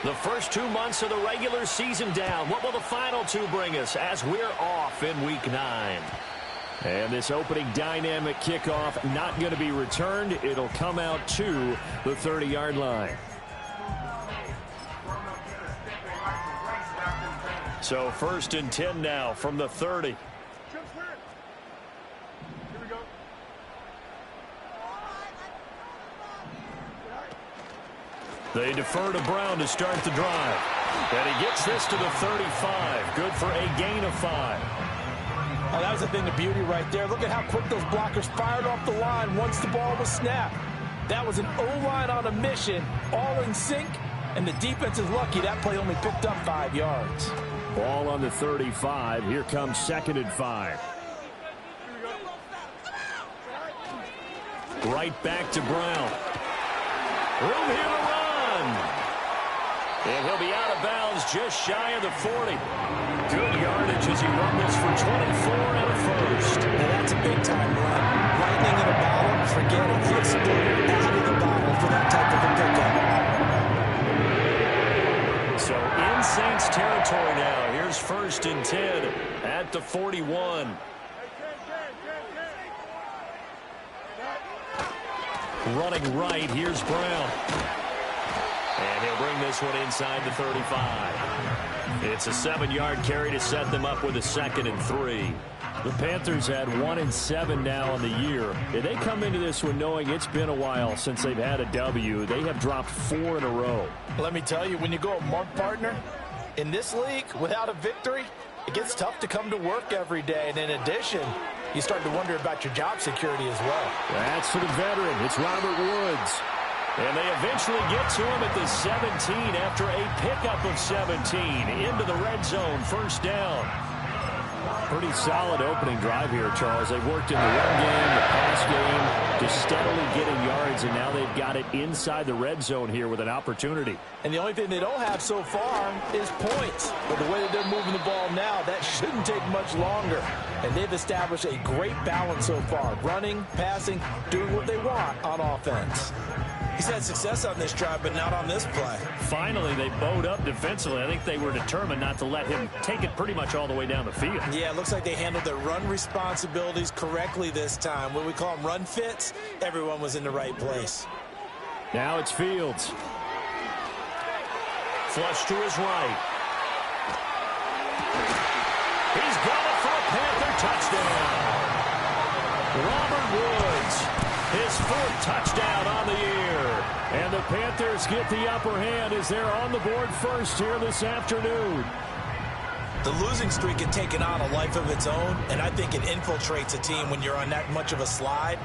The first 2 months of the regular season down. What will the final two bring us as we're off in Week 9? And this opening dynamic kickoff not going to be returned. It'll come out to the 30-yard line. So 1st and 10 now from the 30. They defer to Brown to start the drive. And he gets this to the 35. Good for a gain of 5. Oh, that was a thing of beauty right there. Look at how quick those blockers fired off the line once the ball was snapped. That was an O-line on a mission, all in sync, and the defense is lucky that play only picked up 5 yards. Ball on the 35. Here comes 2nd and 5. Right back to Brown. Room here to run. And he'll be out of bounds just shy of the 40. Good yardage as he rumbles for 24 and a first. Now that's a big-time run. Lightning in a bottle, forget it. He exploded out of the bottle for that type of a pickup. So in Saints territory now. Here's 1st and 10 at the 41. Running right, here's Brown. And he'll bring this one inside the 35. It's a 7-yard carry to set them up with a 2nd and 3. The Panthers had 1-7 now on the year. They come into this one knowing it's been a while since they've had a W. They have dropped 4 in a row. Let me tell you, when you go a Mark partner, in this league, without a victory, it gets tough to come to work every day. And in addition, you start to wonder about your job security as well. That's for the veteran. It's Robert Woods. And they eventually get to him at the 17 after a pickup of 17 into the red zone. 1st down. Pretty solid opening drive here, Charles. They've worked in the run game, the pass game, just steadily getting yards, and now they've got it inside the red zone here with an opportunity. And the only thing they don't have so far is points. But the way that they're moving the ball now, that shouldn't take much longer. And they've established a great balance so far. Running, passing, doing what they want on offense. He's had success on this drive, but not on this play. Finally, they bowed up defensively. I think they were determined not to let him take it pretty much all the way down the field. Yeah, it looks like they handled their run responsibilities correctly this time. When we call them run fits, everyone was in the right place. Now it's Fields. Flush to his right. He's got it for a Panther touchdown. Robert Woods, his 4th touchdown on the year. And the Panthers get the upper hand as they're on the board first here this afternoon. The losing streak had taken on a life of its own, and I think it infiltrates a team when you're on that much of a slide.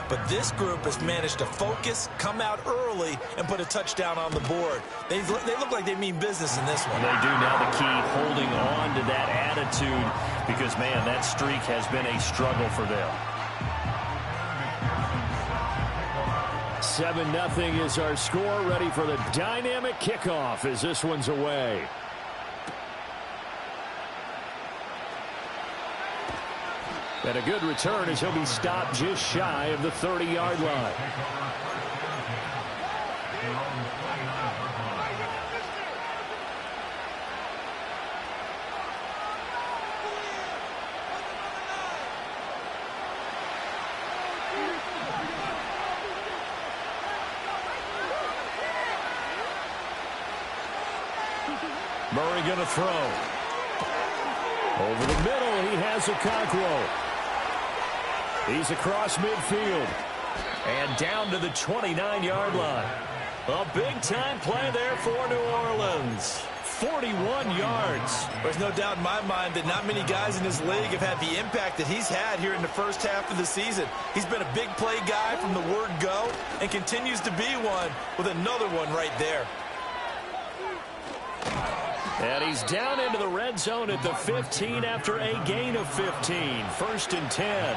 But this group has managed to focus, come out early, and put a touchdown on the board. They look like they mean business in this one. They do. Now the key, holding on to that attitude, because, man, that streak has been a struggle for them. 7-0 is our score. Ready for the dynamic kickoff as this one's away. And a good return as he'll be stopped just shy of the 30-yard line. Murray going to throw. Over the middle, he has Okonkwo. He's across midfield. And down to the 29-yard line. A big-time play there for New Orleans. 41 yards. There's no doubt in my mind that not many guys in this league have had the impact that he's had here in the first half of the season. He's been a big play guy from the word go and continues to be one with another one right there. And he's down into the red zone at the 15 after a gain of 15. 1st and 10.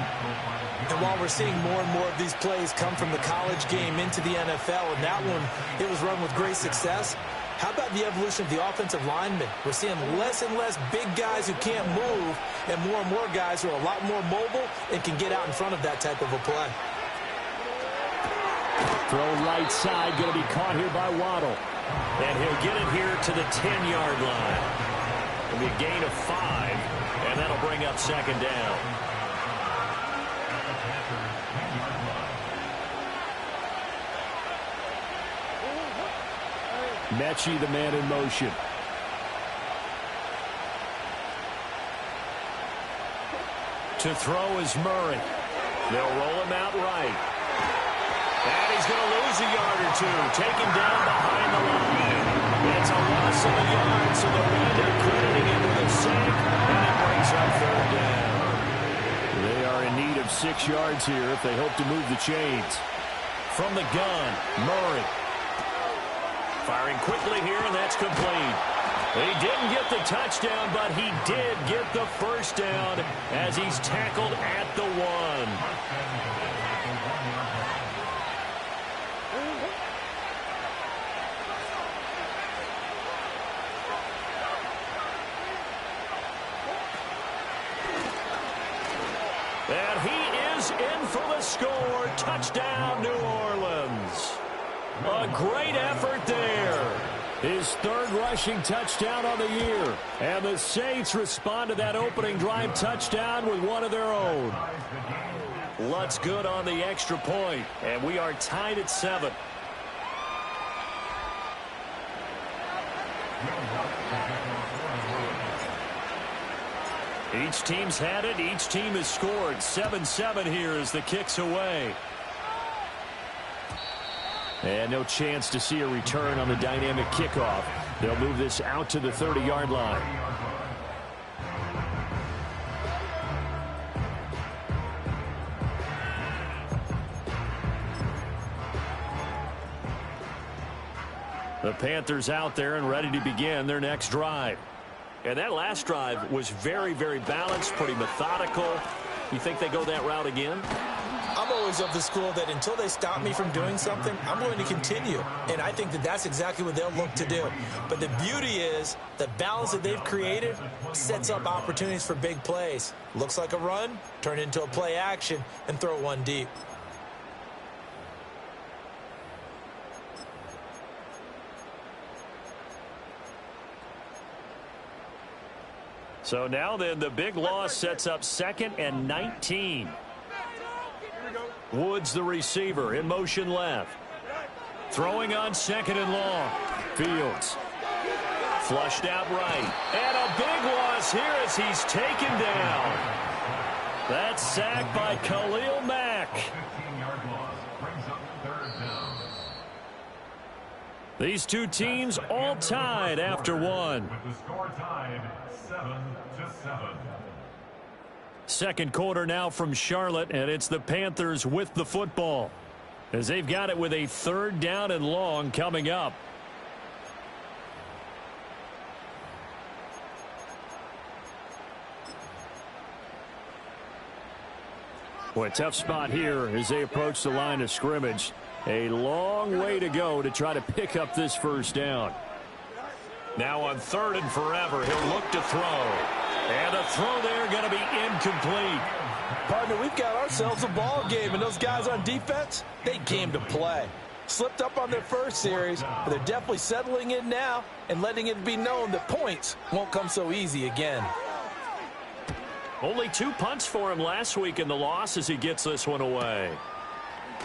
And while we're seeing more and more of these plays come from the college game into the NFL, and that one, it was run with great success, how about the evolution of the offensive linemen? We're seeing less and less big guys who can't move and more guys who are a lot more mobile and can get out in front of that type of a play. Throw right side, going to be caught here by Waddle. And he'll get it here to the 10-yard line. It'll be a gain of 5, and that'll bring up second down. Mechie, the man in motion. To throw is Murray. They'll roll him out right. And he's going to lose a yard or two. Taken down behind the line. It's a loss of a yard, so they'll wind up crediting him with a sack, and it brings up third down. They are in need of 6 yards here if they hope to move the chains. From the gun, Murray. Firing quickly here, and that's complete. He didn't get the touchdown, but he did get the first down as he's tackled at the 1. And he is in for the score. Touchdown, New Orleans. A great effort there. His 3rd rushing touchdown on the year. And the Saints respond to that opening drive touchdown with one of their own. Lutz good on the extra point. And we are tied at 7. Each team's had it. Each team has scored. 7-7 here as the kick's away. And no chance to see a return on the dynamic kickoff. They'll move this out to the 30-yard line. The Panthers out there and ready to begin their next drive. And that last drive was very, very balanced, pretty methodical. You think they go that route again? I'm always of the school that until they stop me from doing something, I'm going to continue. And I think that that's exactly what they'll look to do. But the beauty is the balance that they've created sets up opportunities for big plays. Looks like a run, turn into a play action, and throw one deep. So now then, the big loss sets up 2nd and 19. Woods, the receiver, in motion left. Throwing on 2nd and long. Fields. Flushed out right. And a big loss here as he's taken down. That's sacked by Khalil Mack. These two teams all tied after one. With the score tied 7-7. Second quarter now from Charlotte, and it's the Panthers with the football as they've got it with a 3rd down and long coming up. Boy, tough spot here as they approach the line of scrimmage. A long way to go to try to pick up this first down. Now on 3rd and forever, he'll look to throw. And a throw there going to be incomplete. Partner, we've got ourselves a ball game, and those guys on defense, they came to play. Slipped up on their first series, but they're definitely settling in now and letting it be known that points won't come so easy again. Only 2 punts for him last week in the loss as he gets this one away.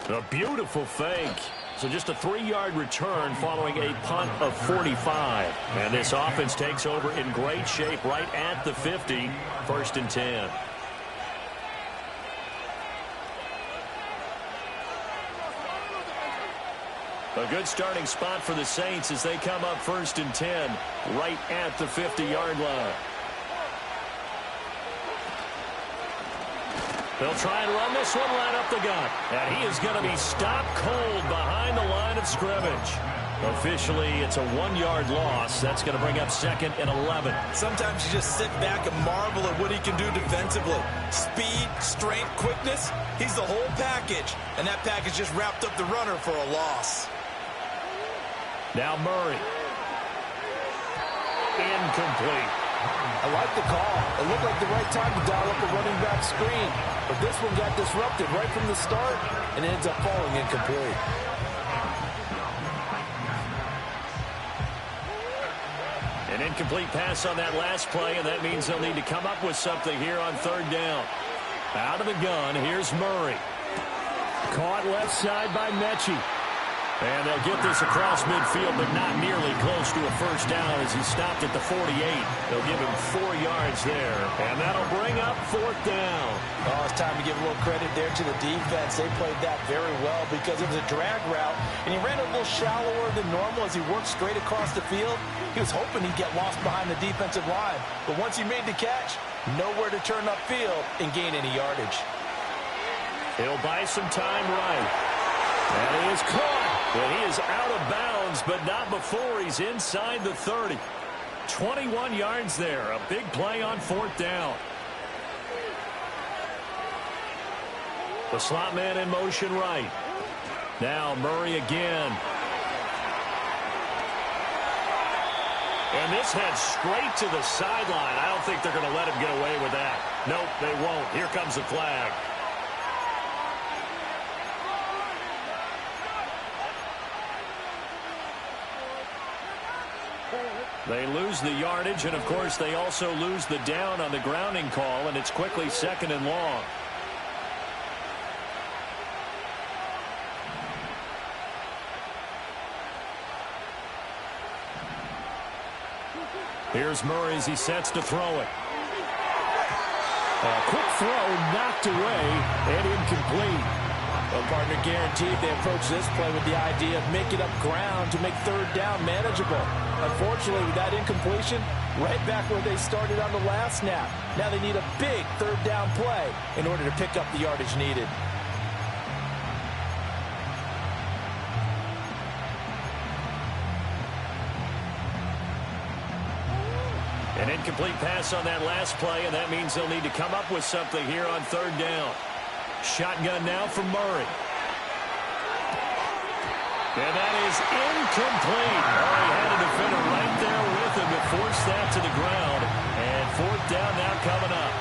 A beautiful fake. So just a 3-yard return following a punt of 45. And this offense takes over in great shape right at the 50. 1st and 10. A good starting spot for the Saints as they come up 1st and 10 right at the 50-yard line. They'll try and run this one right up the gut. And he is going to be stopped cold behind the line of scrimmage. Officially, it's a 1-yard loss. That's going to bring up 2nd and 11. Sometimes you just sit back and marvel at what he can do defensively. Speed, strength, quickness, he's the whole package. And that package just wrapped up the runner for a loss. Now Murray. Incomplete. I like the call. It looked like the right time to dial up a running back screen. But this one got disrupted right from the start and ends up falling incomplete. incomplete pass on that last play, and that means they'll need to come up with something here on third down. Out of the gun, here's Murray. Caught left side by Mechie. And they'll get this across midfield, but not nearly close to a first down as he stopped at the 48. They'll give him 4 yards there, and that'll bring up fourth down. Oh, it's time to give a little credit there to the defense. They played that very well because it was a drag route, and he ran a little shallower than normal as he worked straight across the field. He was hoping he'd get lost behind the defensive line, but once he made the catch, nowhere to turn upfield and gain any yardage. He'll buy some time right. And he is caught. And he is out of bounds, but not before he's inside the 30. 21 yards there. A big play on fourth down. The slot man in motion right. Now Murray again. And this heads straight to the sideline. I don't think they're going to let him get away with that. Nope, they won't. Here comes the flag. They lose the yardage, and of course they also lose the down on the grounding call, and it's quickly second and long. Here's Murray as he sets to throw it. A quick throw knocked away and incomplete. Well, partner, guaranteed they approach this play with the idea of making up ground to make third down manageable. Unfortunately, with that incompletion, right back where they started on the last snap. Now they need a big third down play in order to pick up the yardage needed. An incomplete pass on that last play, and that means they'll need to come up with something here on third down. Shotgun now from Murray. And that is incomplete. Oh, he had a defender right there with him to force that to the ground. And fourth down now coming up.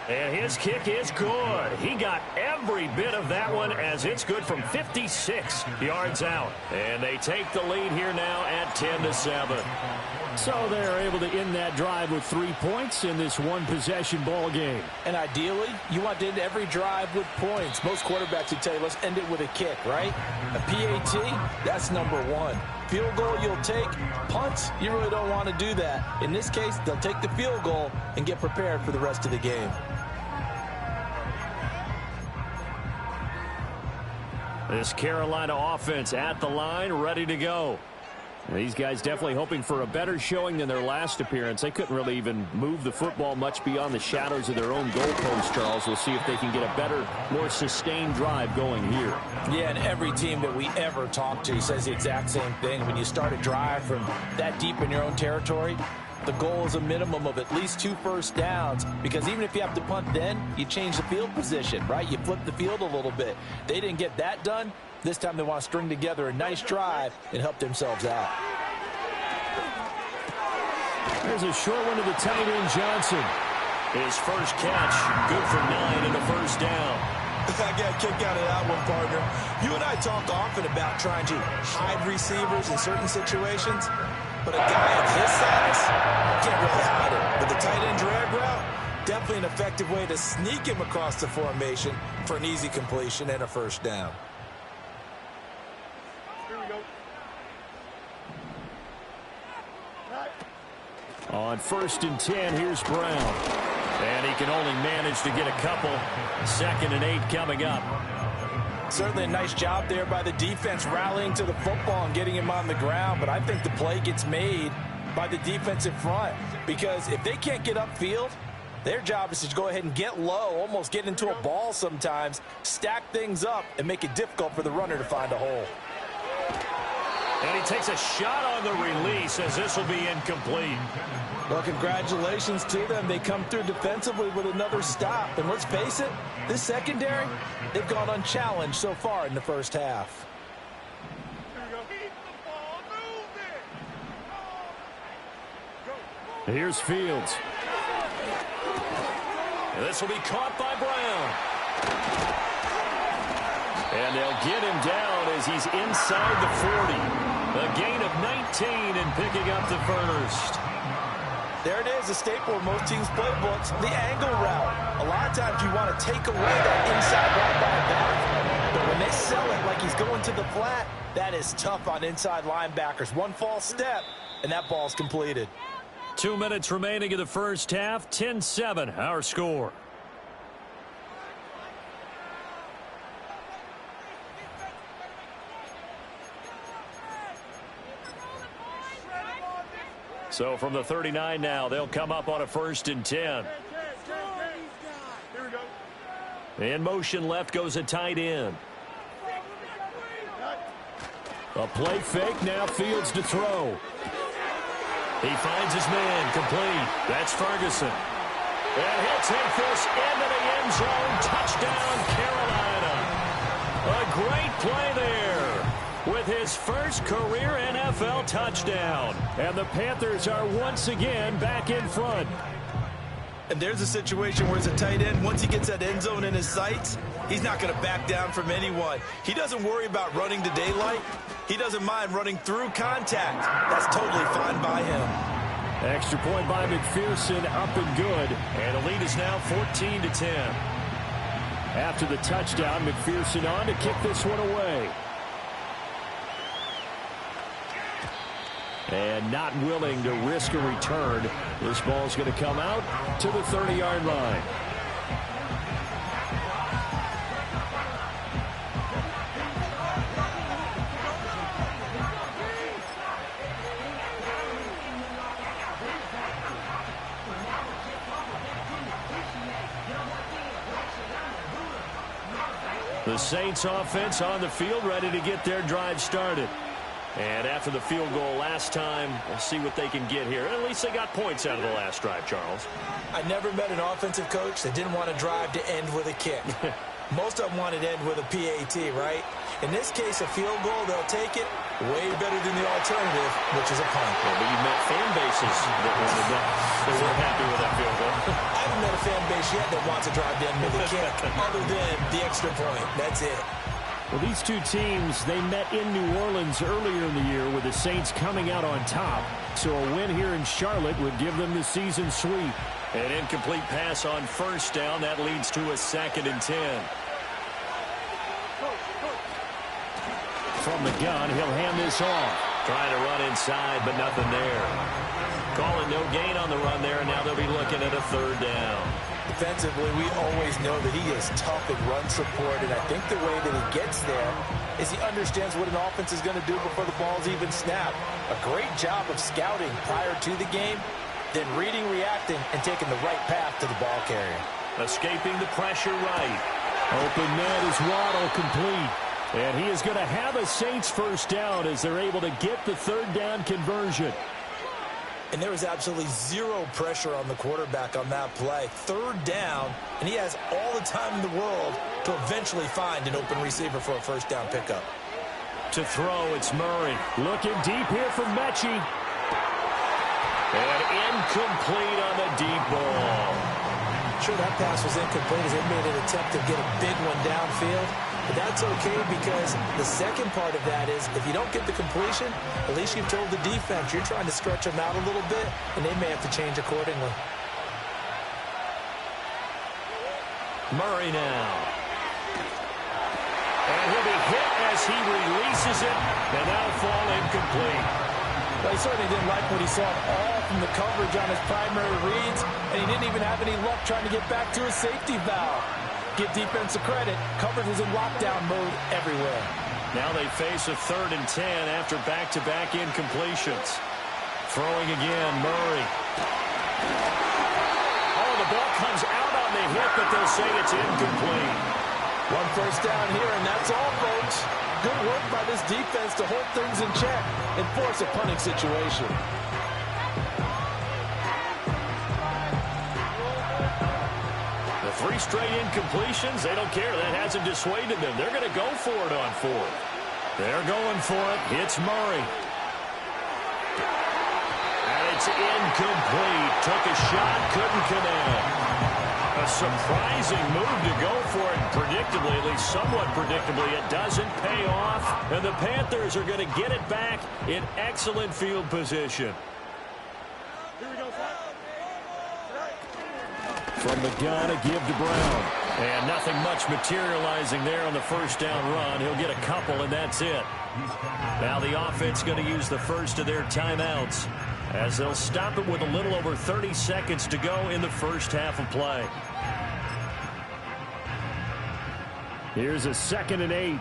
And his kick is good. He got every bit of that one as it's good from 56 yards out. And they take the lead here now at 10-7. So they're able to end that drive with 3 points in this one-possession ball game. And ideally, you want to end every drive with points. Most quarterbacks would tell you, let's end it with a kick, right? A PAT, that's number one. Field goal you'll take. Punts, you really don't want to do that. In this case, they'll take the field goal and get prepared for the rest of the game. This Carolina offense at the line, ready to go. These guys definitely hoping for a better showing than their last appearance. They couldn't really even move the football much beyond the shadows of their own goalpost, Charles. We'll see if they can get a better, more sustained drive going here. Yeah, and every team that we ever talk to says the exact same thing. When you start a drive from that deep in your own territory, the goal is a minimum of at least 2 first downs, because even if you have to punt then, you change the field position, right? You flip the field a little bit. They didn't get that done. This time they want to string together a nice drive and help themselves out. There's a short one to the tight end, Johnson. His first catch, good for 9 and a first down. I got a kick out of that one, partner. You and I talk often about trying to hide receivers in certain situations, but a guy of his size can't really hide it. But the tight end drag route, definitely an effective way to sneak him across the formation for an easy completion and a first down. On 1st and 10, here's Brown. And he can only manage to get a couple. 2nd and 8 coming up. Certainly a nice job there by the defense rallying to the football and getting him on the ground, but I think the play gets made by the defensive front, because if they can't get upfield, their job is to go ahead and get low, almost get into a ball sometimes, stack things up, and make it difficult for the runner to find a hole. And he takes a shot on the release as this will be incomplete. Well, congratulations to them. They come through defensively with another stop. And let's face it, this secondary, they've gone unchallenged so far in the first half. Here's Fields. And this will be caught by Brown. And they'll get him down as he's inside the 40. A gain of 19 and picking up the first. There it is, a staple of most teams' playbooks, the angle route. A lot of times you want to take away that inside route by a back. But when they sell it like he's going to the flat, that is tough on inside linebackers. One false step, and that ball's completed. 2 minutes remaining in the first half. 10-7, our score. So from the 39 now, they'll come up on a 1st and 10. In motion left goes a tight end. A play fake, now Fields to throw. He finds his man, complete. That's Ferguson. And he'll take this into the end zone. Touchdown, Carolina. A great play there with his first career NFL touchdown. And the Panthers are once again back in front. And there's a situation where it's a tight end. Once he gets that end zone in his sights, he's not going to back down from anyone. He doesn't worry about running to daylight. He doesn't mind running through contact. That's totally fine by him. Extra point by McPherson, up and good. And the lead is now 14-10. After the touchdown, McPherson on to kick this one away. And not willing to risk a return. This ball's going to come out to the 30-yard line. The Saints offense on the field, ready to get their drive started. And after the field goal last time, we'll see what they can get here. At least they got points out of the last drive, Charles. I never met an offensive coach that didn't want to drive to end with a kick. Most of them wanted to end with a PAT, right? In this case, a field goal, they'll take it way better than the alternative, which is a punt. Yeah, but you've met fan bases that wanted that. They weren't happy with that field goal. I haven't met a fan base yet that wants to drive to end with a kick, other than the extra point. That's it. Well, these two teams, they met in New Orleans earlier in the year with the Saints coming out on top. So a win here in Charlotte would give them the season sweep. An incomplete pass on first down. That leads to a 2nd and 10. From the gun, he'll hand this off. Trying to run inside, but nothing there. Calling no gain on the run there, and now they'll be looking at a 3rd down. Defensively, we always know that he is tough in run support, and I think the way that he gets there is he understands what an offense is going to do before the ball's even snapped. A great job of scouting prior to the game, then reading, reacting, and taking the right path to the ball carrier. Escaping the pressure right. Open man is Waddle, complete. And he is going to have a Saints 1st down as they're able to get the 3rd down conversion. And there was absolutely zero pressure on the quarterback on that play. 3rd down, and he has all the time in the world to eventually find an open receiver for a 1st down pickup. To throw, it's Murray. Looking deep here for Mechie. And incomplete on the deep ball. Sure, that pass was incomplete as they made an attempt to get a big one downfield. But that's okay because the second part of that is if you don't get the completion, at least you've told the defense you're trying to stretch them out a little bit, and they may have to change accordingly. Murray now. And he'll be hit as he releases it, and that'll fall incomplete. Well, he certainly didn't like what he saw all from the coverage on his primary reads, and he didn't even have any luck trying to get back to his safety valve. Give defense a credit. Coverage was in lockdown mode everywhere. Now they face a 3rd and 10 after back-to-back incompletions. Throwing again, Murray. Oh, the ball comes out on the hit, but they'll say it's incomplete. 1 1st down here, and that's all, folks. Good work by this defense to hold things in check and force a punting situation. The 3 straight incompletions, they don't care. That hasn't dissuaded them. They're going to go for it on 4th. They're going for it. It's Murray. And it's incomplete. Took a shot, couldn't connect. A surprising move to go for it. Predictably, at least somewhat predictably, it doesn't pay off. And the Panthers are going to get it back in excellent field position. From the gun, a give to Brown. And nothing much materializing there on the first down run. He'll get a couple, and that's it. Now the offense going to use the first of their timeouts as they'll stop it with a little over 30 seconds to go in the first half of play. Here's a 2nd and 8.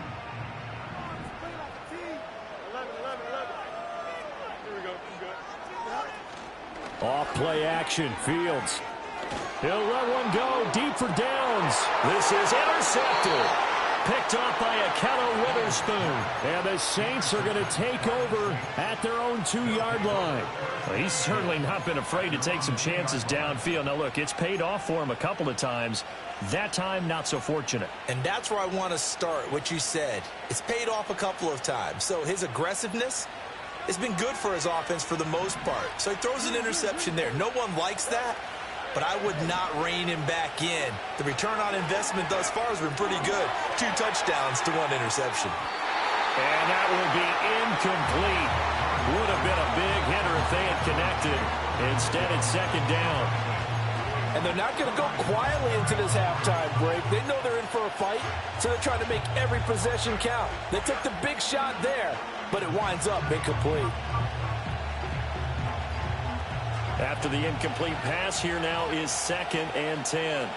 Off play action, Fields. He'll let one go deep for Downs. This is intercepted. Picked off by Ahkello Witherspoon. And the Saints are going to take over at their own 2-yard line. Well, he's certainly not been afraid to take some chances downfield. Now, look, it's paid off for him a couple of times. That time, not so fortunate. And that's where I want to start, what you said. It's paid off a couple of times. So his aggressiveness has been good for his offense for the most part. So he throws an interception there. No one likes that, but I would not rein him back in. The return on investment thus far has been pretty good. 2 touchdowns to 1 interception. And that will be incomplete. Would have been a big hitter if they had connected. Instead, it's 2nd down. And they're not going to go quietly into this halftime break. They know they're in for a fight, so they're trying to make every possession count. They took the big shot there, but it winds up incomplete. After the incomplete pass, here now is 2nd and 10.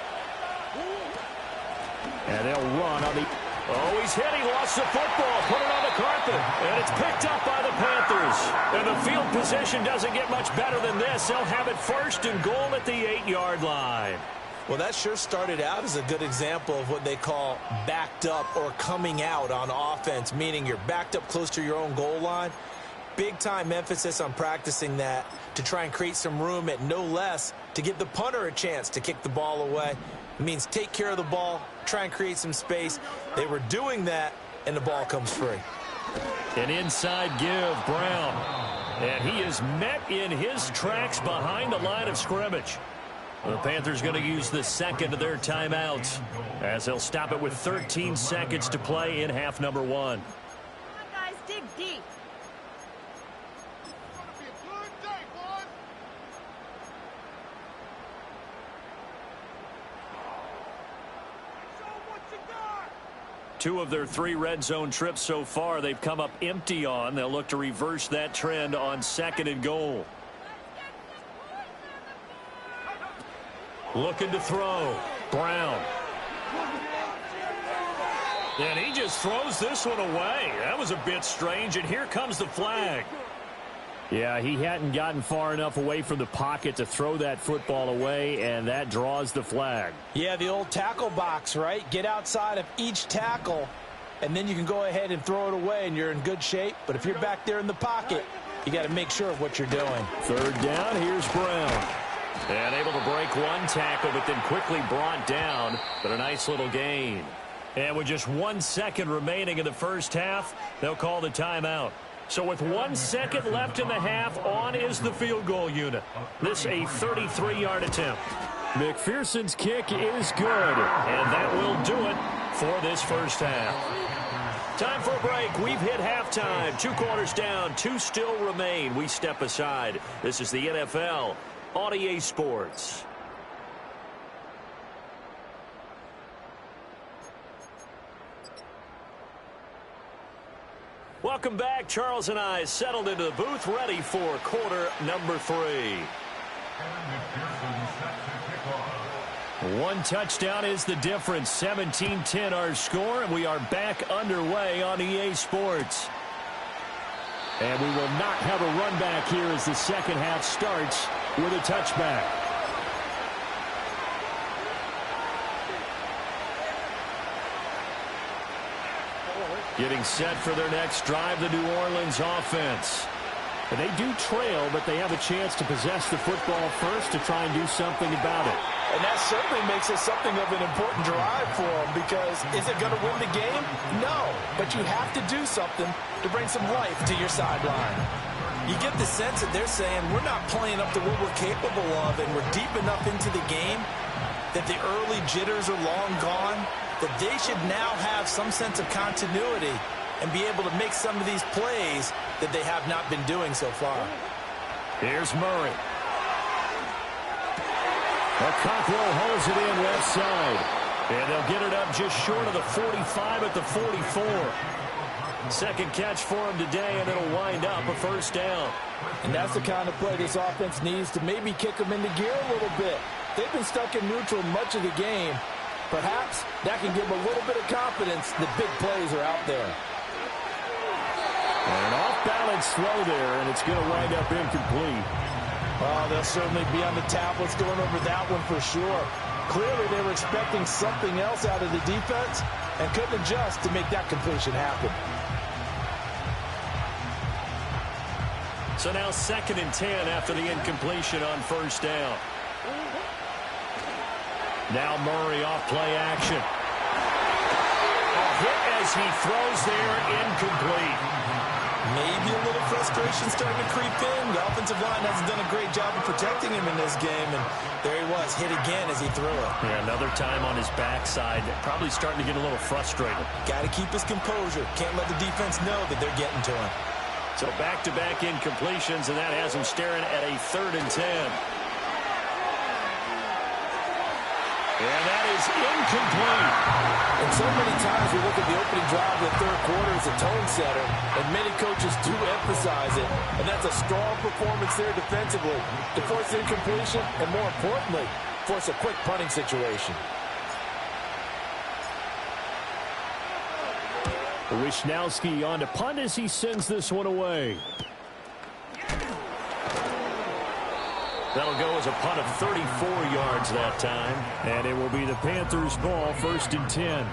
And they'll run on the... Oh, he's hit. He lost the football. Put it on the carpet. And it's picked up by the Panthers. And the field position doesn't get much better than this. They'll have it 1st and goal at the 8-yard line. Well, that sure started out as a good example of what they call backed up or coming out on offense, meaning you're backed up close to your own goal line. Big-time emphasis on practicing that to try and create some room at no less to give the punter a chance to kick the ball away. It means take care of the ball, try and create some space. They were doing that, and the ball comes free. An inside give, Brown. And he is met in his tracks behind the line of scrimmage. The Panthers going to use the 2nd of their timeouts as they'll stop it with 13 seconds to play in half number 1. Come on, guys, dig deep. Two of their 3 red zone trips so far, they've come up empty on. They'll look to reverse that trend on 2nd and goal. Looking to throw. Brown. And he just throws this one away. That was a bit strange, and here comes the flag. Yeah, he hadn't gotten far enough away from the pocket to throw that football away, and that draws the flag. Yeah, the old tackle box, right? Get outside of each tackle, and then you can go ahead and throw it away, and you're in good shape. But if you're back there in the pocket, you got to make sure of what you're doing. 3rd down, here's Brown. And able to break one tackle, but then quickly brought down. But a nice little gain. And with just 1 second remaining in the first half, they'll call the timeout. So with 1 second left in the half, on is the field goal unit. This a 33-yard attempt. McPherson's kick is good. And that will do it for this first half. Time for a break. We've hit halftime. 2 quarters down, 2 still remain. We step aside. This is the NFL on EA Sports. Welcome back. Charles and I settled into the booth, ready for quarter number 3. One touchdown is the difference. 17-10 our score, and we are back underway on EA Sports. And we will not have a run back here as the second half starts with a touchback. Getting set for their next drive, the New Orleans offense. And they do trail, but they have a chance to possess the football first to try and do something about it. And that certainly makes it something of an important drive for them, because is it going to win the game? No, but you have to do something to bring some life to your sideline. You get the sense that they're saying we're not playing up to what we're capable of, and we're deep enough into the game that the early jitters are long gone, that they should now have some sense of continuity and be able to make some of these plays that they have not been doing so far. Here's Murray. Cockrell holds it in left side. And they'll get it up just short of the 45 at the 44. Second catch for him today, and it'll wind up a first down. And that's the kind of play this offense needs to maybe kick them into gear a little bit. They've been stuck in neutral much of the game. Perhaps that can give them a little bit of confidence that big plays are out there. And an off-balance throw there, and it's going to wind up incomplete. Oh, they'll certainly be on the tablets going over that one for sure. Clearly, they were expecting something else out of the defense and couldn't adjust to make that completion happen. So now 2nd and 10 after the incompletion on first down. Now Murray off play action. A hit as he throws there, incomplete. Maybe a little frustration starting to creep in. The offensive line hasn't done a great job of protecting him in this game, and there he was, hit again as he threw it. Yeah, another time on his backside, probably starting to get a little frustrated. Got to keep his composure. Can't let the defense know that they're getting to him. So back-to-back incompletions, and that has him staring at a 3rd and 10. And that is incomplete. And so many times we look at the opening drive of the third quarter as a tone setter, and many coaches do emphasize it. And that's a strong performance there defensively to force incompletion and, more importantly, force a quick punting situation. Wishnowski on to punt as he sends this one away. That'll go as a punt of 34 yards that time. And it will be the Panthers' ball, 1st and 10.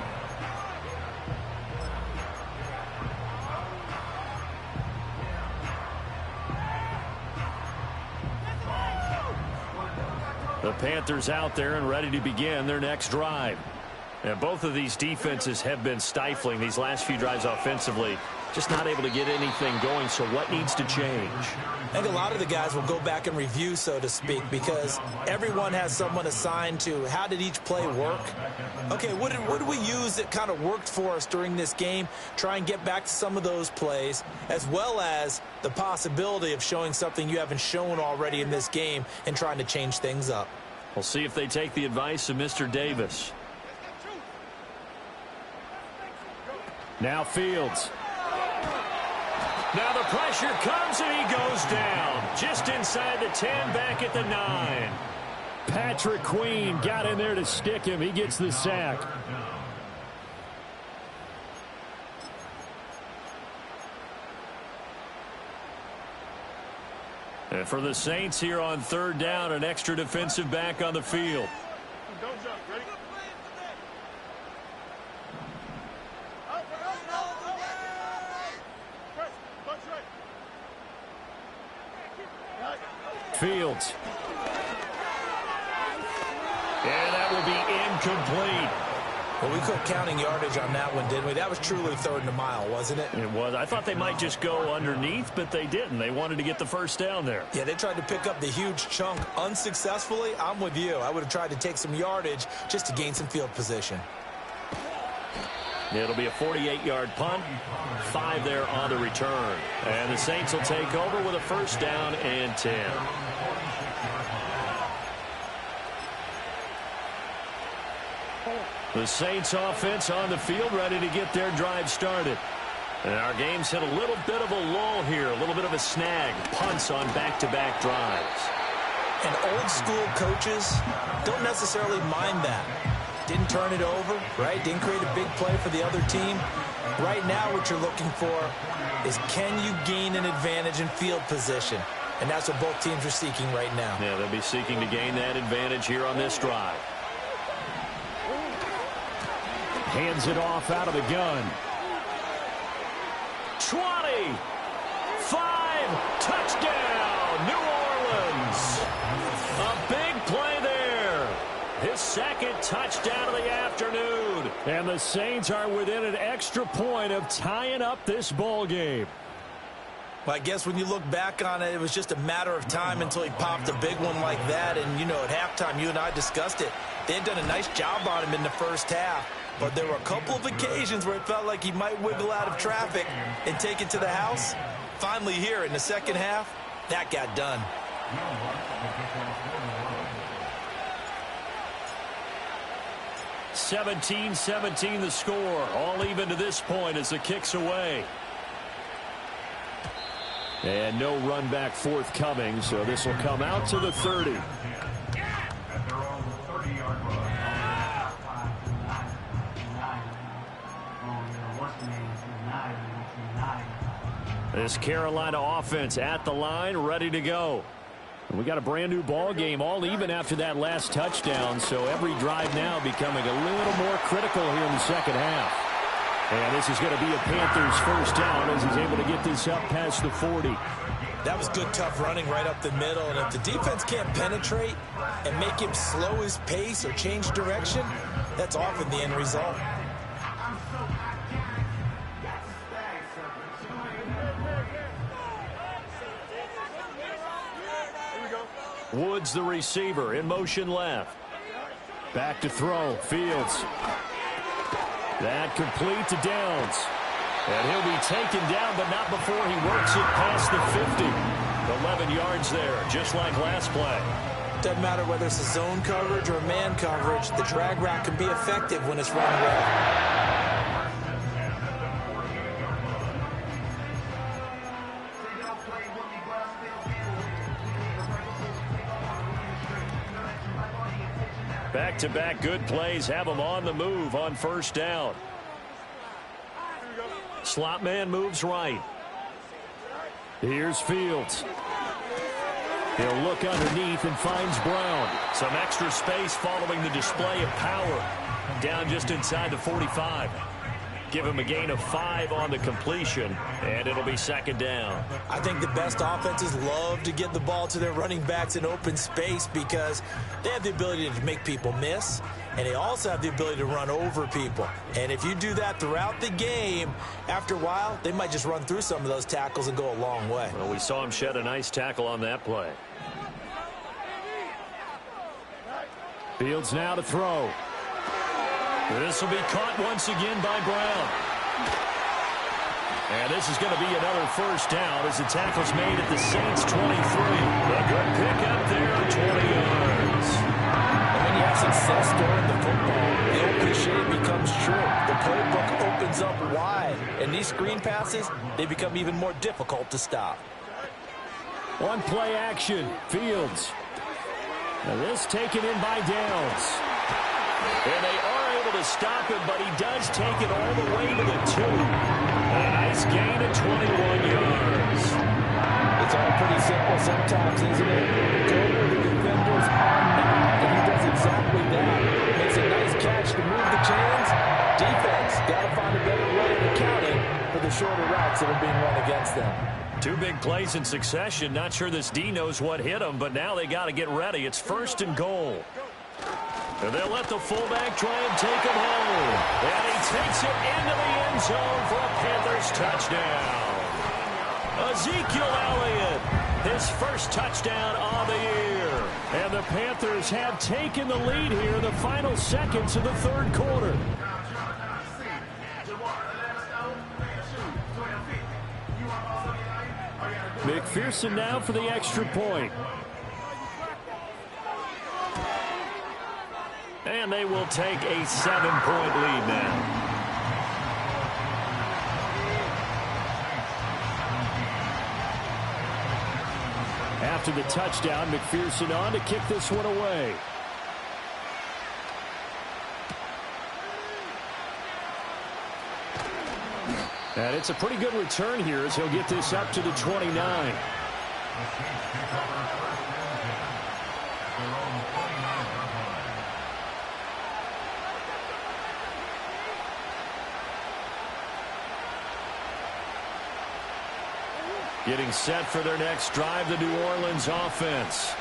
The Panthers out there and ready to begin their next drive. And both of these defenses have been stifling these last few drives offensively. Just not able to get anything going, so what needs to change? I think a lot of the guys will go back and review, so to speak, because everyone has someone assigned to how did each play work. Okay, what did we use that kind of worked for us during this game? Try and get back to some of those plays, as well as the possibility of showing something you haven't shown already in this game and trying to change things up. We'll see if they take the advice of Mr. Davis. Now Fields. Now the pressure comes and he goes down. Just inside the 10, back at the 9. Patrick Queen got in there to stick him. He gets the sack. And for the Saints here on 3rd down, an extra defensive back on the field. Don't jump. Ready? Fields. And that will be incomplete. Well, we quit counting yardage on that one, didn't we? That was truly 3rd and a mile, wasn't it? It was. I thought they might just go underneath, but they didn't. They wanted to get the first down there. Yeah, they tried to pick up the huge chunk unsuccessfully. I'm with you. I would have tried to take some yardage just to gain some field position. It'll be a 48-yard punt, 5 there on the return. And the Saints will take over with a first down and 10. The Saints offense on the field ready to get their drive started. And our game's hit a little bit of a lull here, a little bit of a snag. Punts on back-to-back drives. And old school coaches don't necessarily mind that. Didn't turn it over, right? Didn't create a big play for the other team. Right now what you're looking for is, can you gain an advantage in field position? And that's what both teams are seeking right now. Yeah, they'll be seeking to gain that advantage here on this drive. Hands it off out of the gun. 20. 5. Touchdown, New Orleans. A big play there. his second touchdown of the afternoon. And the Saints are within an extra point of tying up this ball game. Well, I guess when you look back on it, it was just a matter of time until he popped a big one like that. And, you know, at halftime, you and I discussed it. They had done a nice job on him in the first half. But there were a couple of occasions where it felt like he might wiggle out of traffic and take it to the house. Finally here in the second half, that got done. 17-17 the score. All even to this point as the kick's away. And no run back forthcoming, so this will come out to the 30. This Carolina offense at the line, ready to go. And we got a brand new ball game, all even after that last touchdown, so every drive now becoming a little more critical here in the second half. And this is going to be a Panthers first down as he's able to get this up past the 40. That was good, tough running right up the middle. And if the defense can't penetrate and make him slow his pace or change direction, that's often the end result. Woods, the receiver, in motion left. Back to throw. Fields. That complete to Downs. And he'll be taken down, but not before he works it past the 50. 11 yards there, just like last play. Doesn't matter whether it's a zone coverage or man coverage, the drag route can be effective when it's run well. Back-to-back good plays have him on the move on first down. Slot man moves right. Here's Fields. He'll look underneath and finds Brown. Some extra space following the display of power. Down just inside the 45. Give him a gain of 5 on the completion, and it'll be second down. I think the best offenses love to get the ball to their running backs in open space because they have the ability to make people miss, and they also have the ability to run over people. And if you do that throughout the game, after a while, they might just run through some of those tackles and go a long way. Well, we saw him shed a nice tackle on that play. Fields now to throw. This will be caught once again by Brown. And this is going to be another first down as the tackle's made at the Saints 23. A good pickup there, 20 yards. And when you have success during the football, the old cliche becomes true. The playbook opens up wide, and these screen passes, they become even more difficult to stop. One play action, Fields. Now this taken in by Downs. And they are able to stop him, but he does take it all the way to the 2. A nice gain of 21 yards. It's all pretty simple sometimes, isn't it? Go where the defenders are not, and he does exactly that. Makes a nice catch to move the chains. Defense got to find a better way of accounting for the shorter routes that are being run against them. 2 big plays in succession. Not sure this D knows what hit him, but now they got to get ready. It's first and goal. And they'll let the fullback try and take him home. And he takes it into the end zone for a Panthers touchdown. Ezekiel Elliott, his first touchdown of the year. And the Panthers have taken the lead here in the final seconds of the third quarter. McPherson now for the extra point. And they will take a 7-point lead now. After the touchdown, McPherson on to kick this one away. And it's a pretty good return here as he'll get this up to the 29. Getting set for their next drive, the New Orleans offense.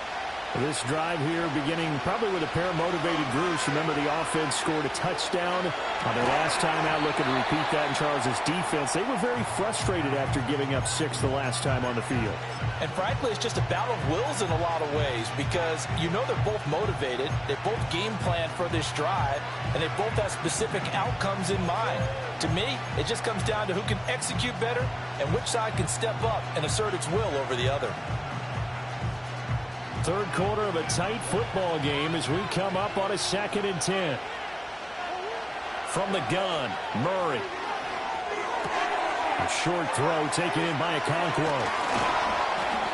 This drive here beginning probably with a pair of motivated groups. Remember, the offense scored a touchdown on their last time out. Looking to repeat that in Charles's defense. They were very frustrated after giving up 6 the last time on the field. And frankly, it's just a battle of wills in a lot of ways because you know they're both motivated. They both game plan for this drive, and they both have specific outcomes in mind. To me, it just comes down to who can execute better and which side can step up and assert its will over the other. Third quarter of a tight football game as we come up on a 2nd and 10. From the gun, Murray. A short throw taken in by Okonkwo.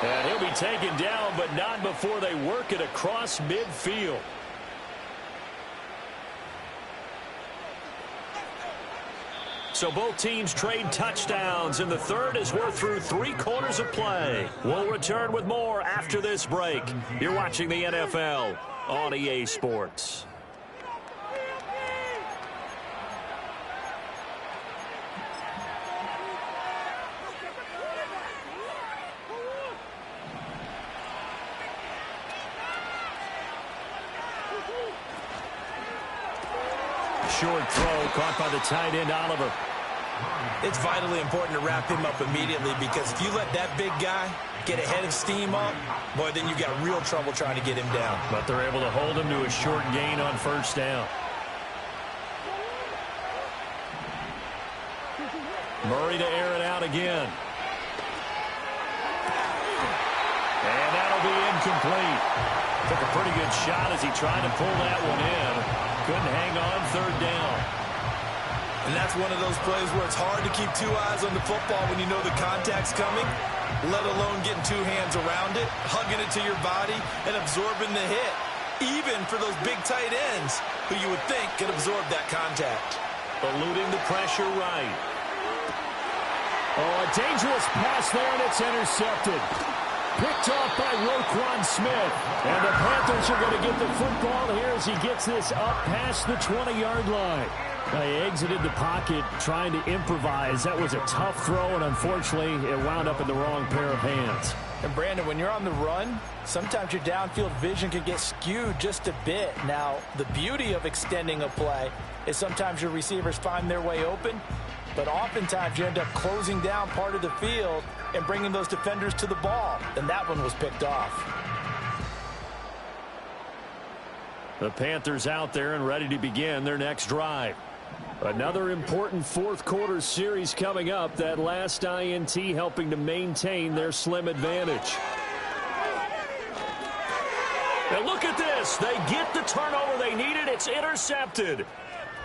And he'll be taken down, but not before they work it across midfield. So both teams trade touchdowns, and the third as we're through 3 quarters of play. We'll return with more after this break. You're watching the NFL on EA Sports. Short throw caught by the tight end, Oliver. It's vitally important to wrap him up immediately because if you let that big guy get ahead of steam up, boy, then you got real trouble trying to get him down. But they're able to hold him to a short gain on first down. Murray to air it out again. And that'll be incomplete. Took a pretty good shot as he tried to pull that one in. Couldn't hang on, third down. And that's one of those plays where it's hard to keep 2 eyes on the football when you know the contact's coming, let alone getting 2 hands around it, hugging it to your body, and absorbing the hit, even for those big tight ends who you would think could absorb that contact. Eluding the pressure right. Oh, a dangerous pass there, and it's intercepted. Picked off by Roquan Smith. And the Panthers are going to get the football here as he gets this up past the 20-yard line. He exited the pocket trying to improvise. That was a tough throw, and unfortunately, it wound up in the wrong pair of hands. And, Brandon, when you're on the run, sometimes your downfield vision can get skewed just a bit. Now, the beauty of extending a play is sometimes your receivers find their way open, but oftentimes you end up closing down part of the field and bringing those defenders to the ball. And that one was picked off. The Panthers out there and ready to begin their next drive. Another important fourth quarter series coming up. That last INT helping to maintain their slim advantage. And look at this. They get the turnover they needed. It's intercepted.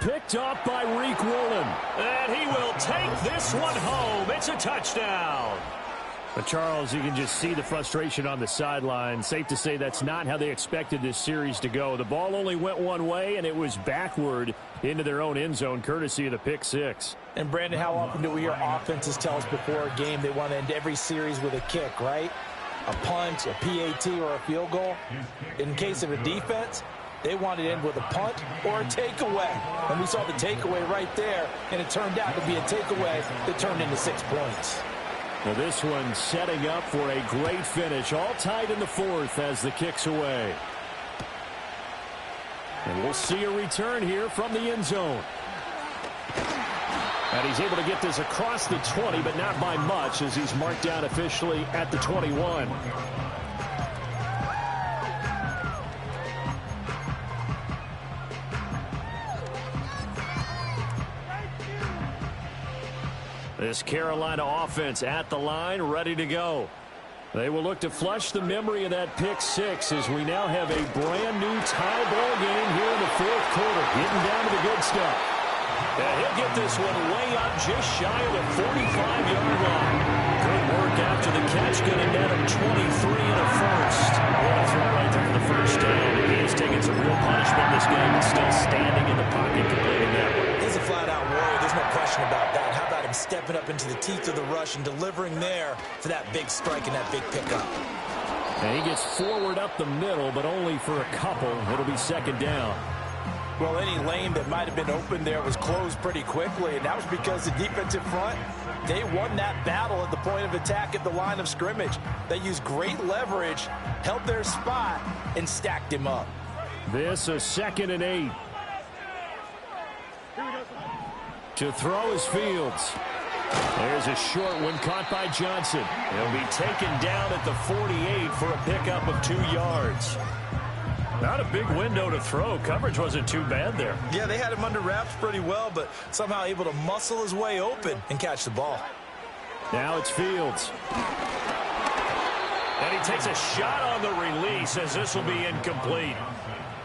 Picked off by Reek Woolen. And he will take this one home. It's a touchdown. But Charles, you can just see the frustration on the sideline. Safe to say that's not how they expected this series to go. The ball only went one way, and it was backward into their own end zone, courtesy of the pick six. And, Brandon, how often do we hear offenses tell us before a game they want to end every series with a kick, right? A punt, a PAT, or a field goal. In case of a defense, they want to end with a punt or a takeaway. And we saw the takeaway right there, and it turned out to be a takeaway that turned into 6 points. Well, this one setting up for a great finish. All tied in the fourth as the kick's away. And we'll see a return here from the end zone. And he's able to get this across the 20, but not by much as he's marked down officially at the 21. This Carolina offense at the line, ready to go. They will look to flush the memory of that pick six as we now have a brand new tie ball game here in the fourth quarter. Getting down to the good stuff. And he'll get this one way up just shy of the 45-yard line. Good work after the catch. Going to net him 23 and a first. What a throw right there for the first down. He has taken some real punishment in this game and still standing in the pocket completing that one. He's a flat-out warrior. There's no question about that. How about him stepping up into the teeth of the rush and delivering there for that big strike and that big pickup? And he gets forward up the middle, but only for a couple. It'll be second down. Well, any lane that might have been open there was closed pretty quickly, and that was because the defensive front They won that battle at the point of attack at the line of scrimmage. They used great leverage, held their spot, and stacked him up. This a 2nd and 8. To throw is Fields. There's a short one caught by Johnson. He'll be taken down at the 48 for a pickup of 2 yards. Not a big window to throw. Coverage wasn't too bad there. Yeah, they had him under wraps pretty well, but somehow able to muscle his way open and catch the ball. Now it's Fields. And he takes a shot on the release as this will be incomplete.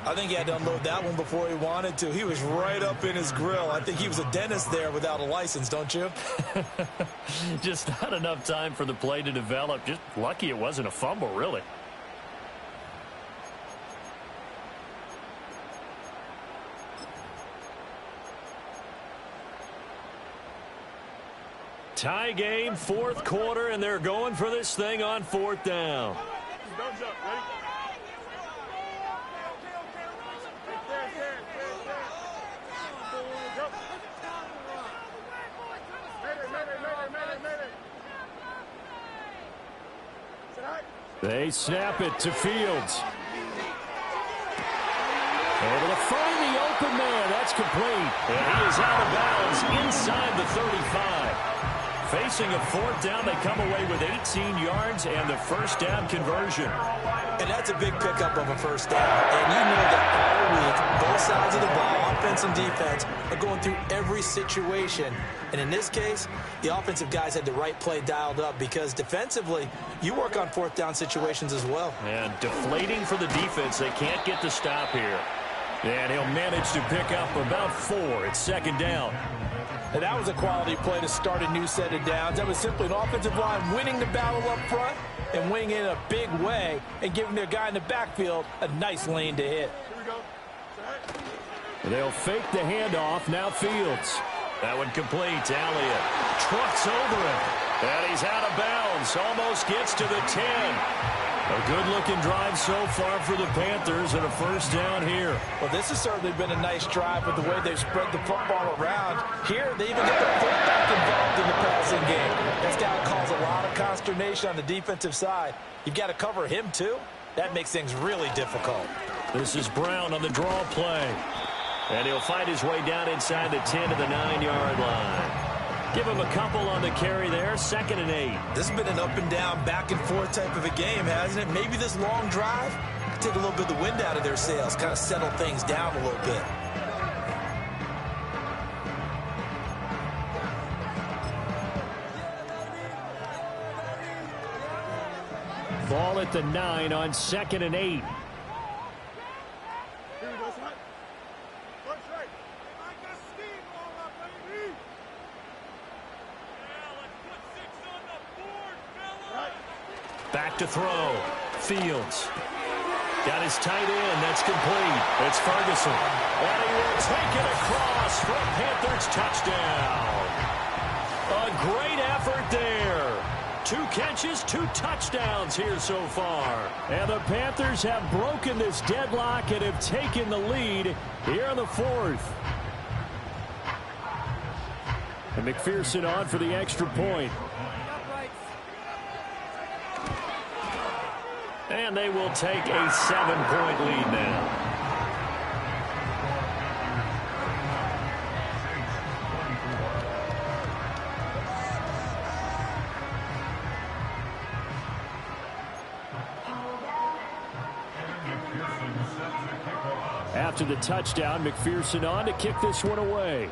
I think he had to unload that one before he wanted to. He was right up in his grill. I think he was a dentist there without a license, don't you? Just not enough time for the play to develop. Just lucky it wasn't a fumble, really. Tie game, 4th quarter, and they're going for this thing on 4th down. They snap it to Fields. Able to find the open man. That's complete. And he is out of bounds inside the 35. Facing a 4th down, they come away with 18 yards and the 1st down conversion. And that's a big pickup of a 1st down. And you know that all week, both sides of the ball, offense and defense, are going through every situation. And in this case, the offensive guys had the right play dialed up because defensively, you work on 4th down situations as well. And deflating for the defense. They can't get the stop here. And he'll manage to pick up about 4. It's 2nd down. And that was a quality play to start a new set of downs. That was simply an offensive line winning the battle up front and winning in a big way and giving their guy in the backfield a nice lane to hit. They'll fake the handoff. Now Fields. That one complete. Elliott trucks over him. And he's out of bounds. Almost gets to the 10. A good-looking drive so far for the Panthers and a 1st down here. Well, this has certainly been a nice drive with the way they've spread the football around. Here, they even get the fullback involved in the passing game. That's got to cause a lot of consternation on the defensive side. You've got to cover him, too. That makes things really difficult. This is Brown on the draw play. And he'll fight his way down inside the 10 to the 9-yard line. Give him a couple on the carry there. 2nd and 8. This has been an up and down, back and forth type of a game, hasn't it? Maybe this long drive could take a little bit of the wind out of their sails, kind of settle things down a little bit. Ball at the 9 on 2nd and 8. Back to throw. Fields. Got his tight end. That's complete. It's Ferguson. And he will take it across for a Panthers touchdown. A great effort there. 2 catches, 2 touchdowns here so far. And the Panthers have broken this deadlock and have taken the lead here in the 4th. And McPherson on for the extra point. And they will take a 7-point lead now. After the touchdown, McPherson on to kick this one away.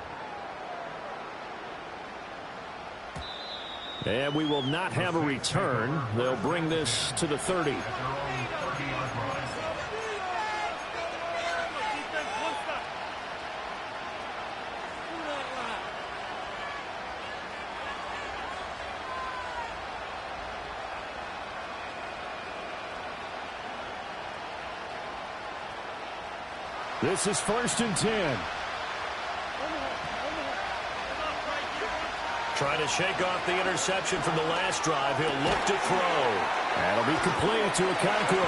And we will not have a return. They'll bring this to the 30. This is 1st and 10. Trying to shake off the interception from the last drive. He'll look to throw. That'll be complete to Okonkwo.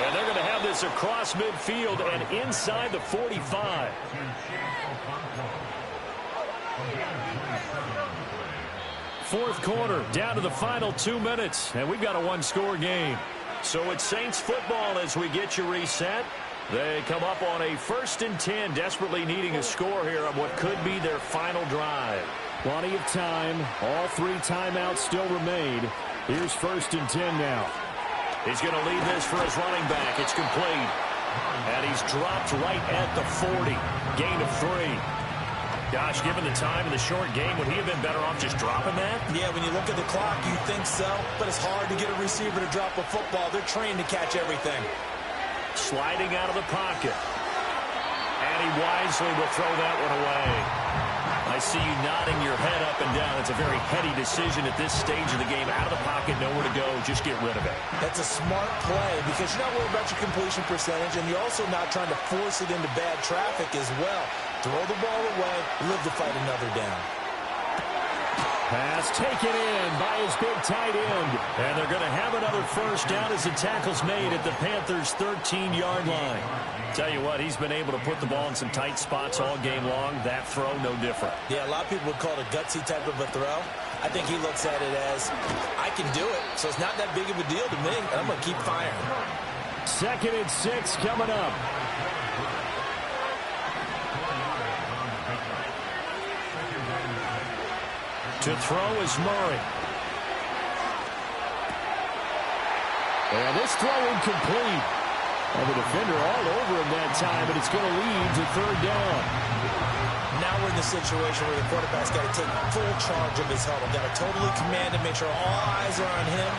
And they're going to have this across midfield and inside the 45. fourth quarter, down to the final 2 minutes, and we've got a one-score game. So it's Saints football as we get you reset. They come up on a 1st and 10, desperately needing a score here on what could be their final drive. Plenty of time. All 3 timeouts still remain. Here's 1st and 10 now. He's going to lead this for his running back. It's complete. And he's dropped right at the 40. Gain of 3. Gosh, given the time in the short game, would he have been better off just dropping that? Yeah, when you look at the clock, you think so. But it's hard to get a receiver to drop a football. They're trained to catch everything. Sliding out of the pocket. And he wisely will throw that one away. I see you nodding your head up and down. It's a very heady decision at this stage of the game. Out of the pocket, nowhere to go. Just get rid of it. That's a smart play because you're not worried about your completion percentage, and you're also not trying to force it into bad traffic as well. Throw the ball away, live to fight another down. Pass taken in by his big tight end. And they're going to have another first down as the tackle's made at the Panthers' 13-yard line. Tell you what, he's been able to put the ball in some tight spots all game long. That throw, no different. Yeah, a lot of people would call it a gutsy type of a throw. I think he looks at it as, I can do it, so it's not that big of a deal to me. I'm going to keep firing. 2nd and 6 coming up. To throw is Murray. And this throw incomplete. And the defender all over him that time, but it's going to lead to 3rd down. Now we're in the situation where the quarterback's got to take full charge of his huddle. Got to totally command and make sure all eyes are on him.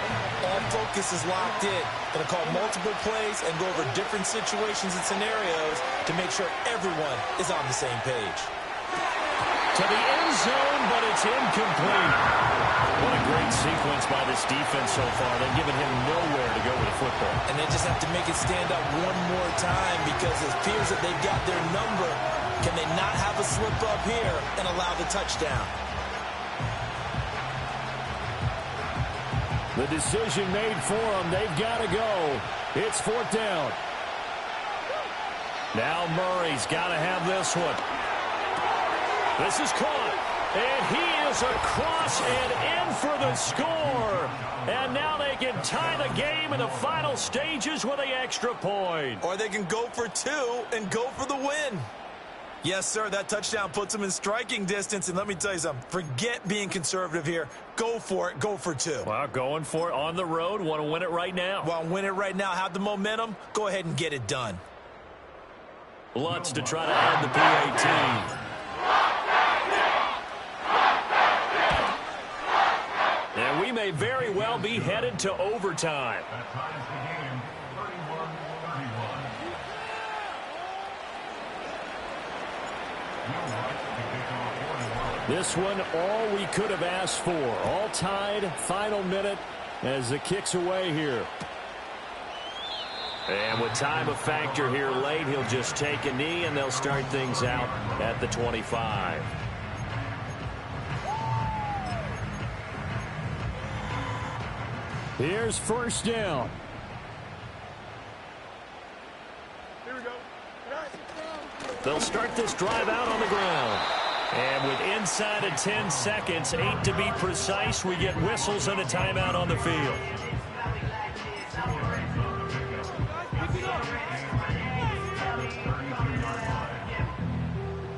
All focus is locked in. Going to call multiple plays and go over different situations and scenarios to make sure everyone is on the same page. To the end zone, but it's incomplete. What a great sequence by this defense so far. They've given him nowhere to go with the football. And they just have to make it stand up one more time because it appears that they've got their number. Can they not have a slip up here and allow the touchdown? The decision made for them. They've got to go. It's 4th down. Now Murray's got to have this one. This is caught, and he is across and in for the score. And now they can tie the game in the final stages with the extra point. Or they can go for 2 and go for the win. Yes, sir, that touchdown puts them in striking distance. And let me tell you something, forget being conservative here. Go for it, go for 2. Well, going for it on the road, want to win it right now. Want to win it right now, have the momentum, go ahead and get it done. Lutz to try to add the PAT. And we may very well be headed to overtime. That ties the game 31-31. This one, all we could have asked for. All tied, final minute as the kick's away here. And with time a factor here late, he'll just take a knee, and they'll start things out at the 25. Here's 1st down. Here we go. They'll start this drive out on the ground. And with inside of 10 seconds, 8 to be precise, we get whistles and a timeout on the field.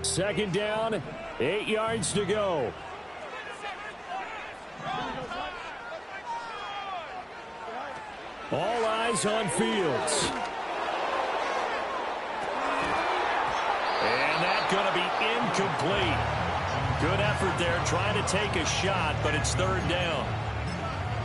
Second down, 8 yards to go. All eyes on Fields. And that's going to be incomplete. Good effort there, trying to take a shot, but it's 3rd down.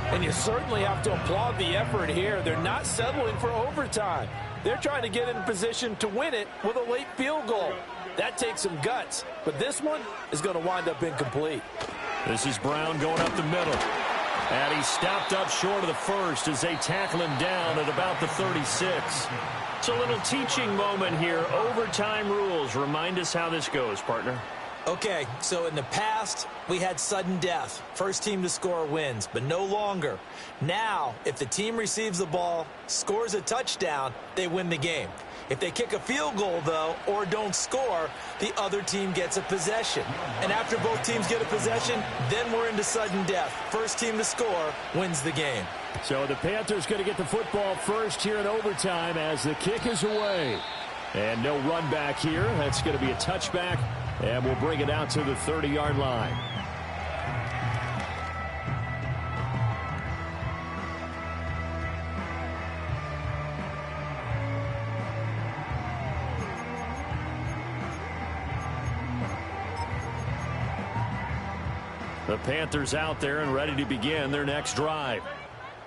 And you certainly have to applaud the effort here. They're not settling for overtime. They're trying to get in position to win it with a late field goal. That takes some guts, but this one is going to wind up incomplete. This is Brown going up the middle. And he stopped up short of the first as they tackle him down at about the 36. It's a little teaching moment here. Overtime rules. Remind us how this goes, partner. Okay, so in the past, we had sudden death. First team to score wins, but no longer. Now, if the team receives the ball, scores a touchdown, they win the game. If they kick a field goal, though, or don't score, the other team gets a possession. And after both teams get a possession, then we're into sudden death. First team to score wins the game. So the Panthers going to get the football first here in overtime as the kick is away. And no run back here. That's going to be a touchback. And we'll bring it out to the 30-yard line. The Panthers out there and ready to begin their next drive.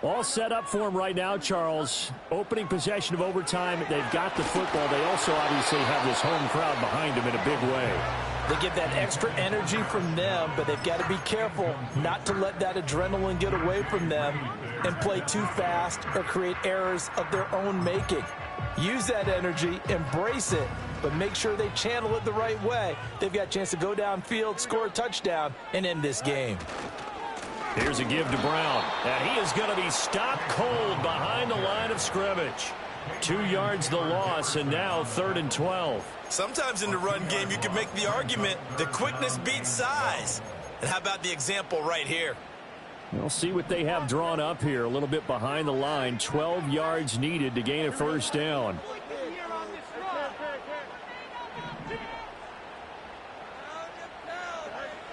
All set up for them right now, Charles. Opening possession of overtime. They've got the football. They also obviously have this home crowd behind them in a big way. They get that extra energy from them, but they've got to be careful not to let that adrenaline get away from them and play too fast or create errors of their own making. Use that energy, embrace it, but make sure they channel it the right way. They've got a chance to go downfield, score a touchdown, and end this game. Here's a give to Brown, and he is going to be stopped cold behind the line of scrimmage. 2 yards the loss, and now 3rd and 12. Sometimes in the run game, you can make the argument that quickness beats size. And how about the example right here? We'll see what they have drawn up here. A little bit behind the line. 12 yards needed to gain a first down.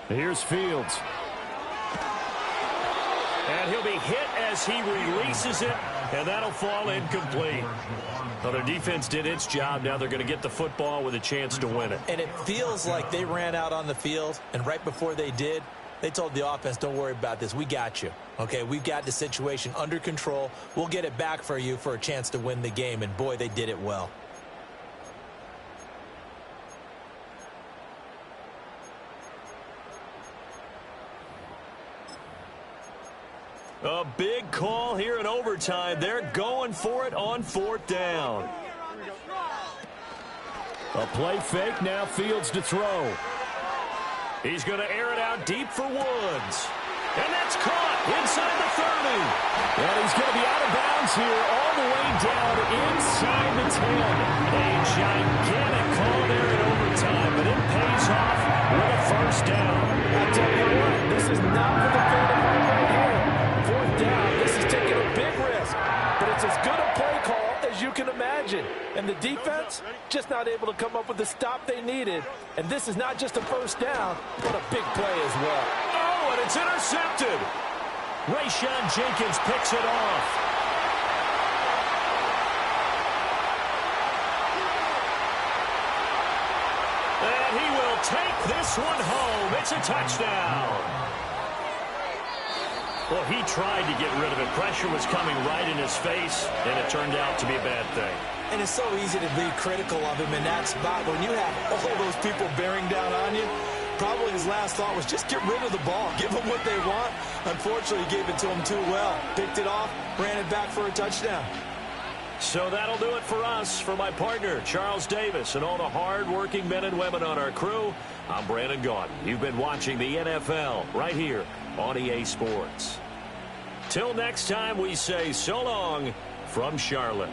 Here's Fields. And he'll be hit as he releases it, and that'll fall incomplete. Well, their defense did its job. Now they're going to get the football with a chance to win it. And it feels like they ran out on the field, and right before they did, they told the offense, don't worry about this. We got you. Okay, we've got the situation under control. We'll get it back for you for a chance to win the game. And, boy, they did it well. A big call here in overtime. They're going for it on 4th down. A play fake. Now Fields to throw. He's going to air it out deep for Woods. And that's caught inside the 30. And he's going to be out of bounds here all the way down inside the 10. A gigantic call there in overtime, but it pays off with a first down. I'll tell you what, this is not for the faint of heart right here. 4th down, this is taking a big risk. But it's as good a play call as you can imagine. And the defense just not able to come up with the stop they needed. And this is not just a first down, but a big play as well. Oh, and it's intercepted. Rayshon Jenkins picks it off. And he will take this one home. It's a touchdown. Well, he tried to get rid of it. Pressure was coming right in his face, and it turned out to be a bad thing. And it's so easy to be critical of him in that spot. When you have all those people bearing down on you, probably his last thought was just get rid of the ball. Give them what they want. Unfortunately, he gave it to them too well. Picked it off, ran it back for a touchdown. So that'll do it for us. For my partner, Charles Davis, and all the hard-working men and women on our crew, I'm Brandon Gaudin. You've been watching the NFL right here on EA Sports. Till next time, we say so long from Charlotte.